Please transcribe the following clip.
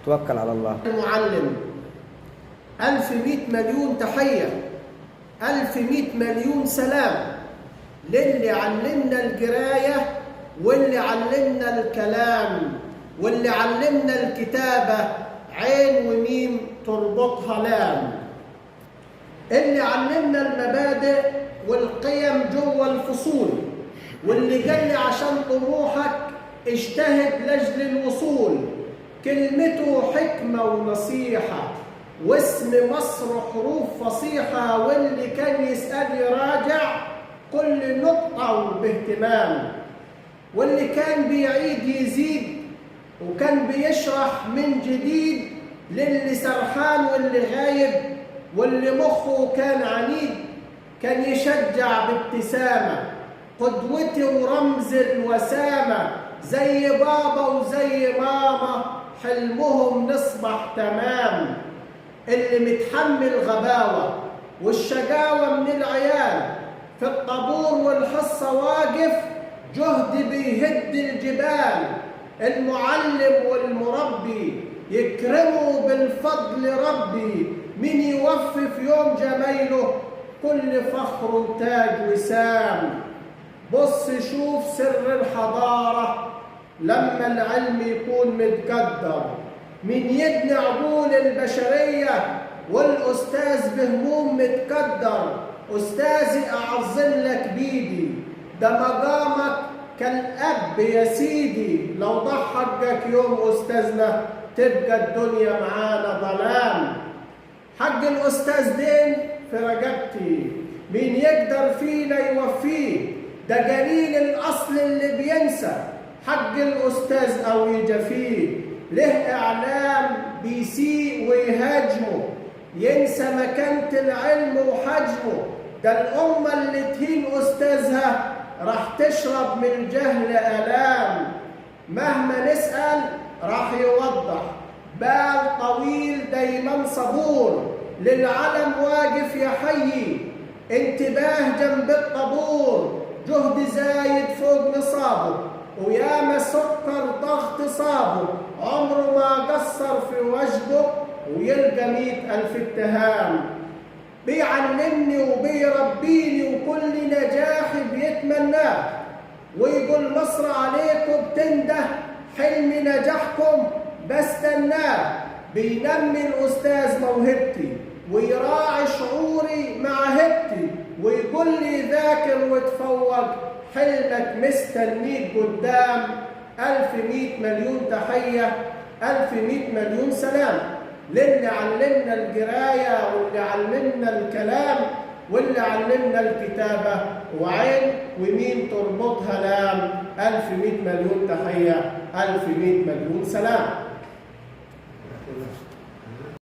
توكل على الله. المعلم 1100 مليون تحية، 1100 مليون سلام للي علمنا القراية واللي علمنا الكلام واللي علمنا الكتابة عين وميم تربطها لام، اللي علمنا المبادئ والقيم جوه الفصول، واللي قال لي عشان طموحك اجتهد لاجل الوصول، كلمته حكمة ونصيحة واسم مصر حروف فصيحة، واللي كان يسأل يراجع كل نقطة باهتمام، واللي كان بيعيد يزيد وكان بيشرح من جديد للي سرحان واللي غايب، واللي مخه كان عنيد كان يشجع بابتسامة، قدوتي ورمز الوسامة، زي بابا وزي ماما حلمهم نصبح تمام، اللي متحمل غباوة والشقاوة من العيال في الطابور والحصة واقف جهد بيهد الجبال، المعلم والمربي يكرموا بالفضل ربي، من يوفي في يوم جميله كل فخر وتاج وسام. بص شوف سر الحضارة لما العلم يكون متقدر، من يبني عقول البشرية والأستاذ بهموم متقدر، أستاذي أعظلك بيدي ده مقامك كالأب يا سيدي، لو ضح حقك يوم أستاذنا تبقى الدنيا معانا ظلام، حق الأستاذ دين في رقبتي مين يقدر فينا يوفيه، ده قليل الأصل اللي بينسى حق الأستاذ أو يجفيه، له إعلام بيسيء ويهاجمه ينسى مكانة العلم وحجمه، ده الأمة اللي تهين أستاذها راح تشرب من الجهل آلام، مهما نسأل راح يوضح بال طويل دايما صبور، للعلم واقف يحيي انتباه جنب الطابور، جهد زايد فوق نصابه وياما سكر ضغط صابه، عمره ما قصر في وجبه ويلقى 100,000 اتهام، بيعلمني وبيربيني وكل نجاح بيتمناه، ويقول مصر عليكم بتنده حلم نجاحكم بستناه، بينمي الأستاذ موهبتي ويراعي شعوري مع هبتي، ويقول لي ذاكر وتفوق حلمك مستنيك قدام. 1100 مليون تحية، 1100 مليون سلام للي علمنا القراية واللي علمنا الكلام واللي علمنا الكتابة، وعين وميم تربطها لام. 1100 مليون تحية، 1100 مليون سلام.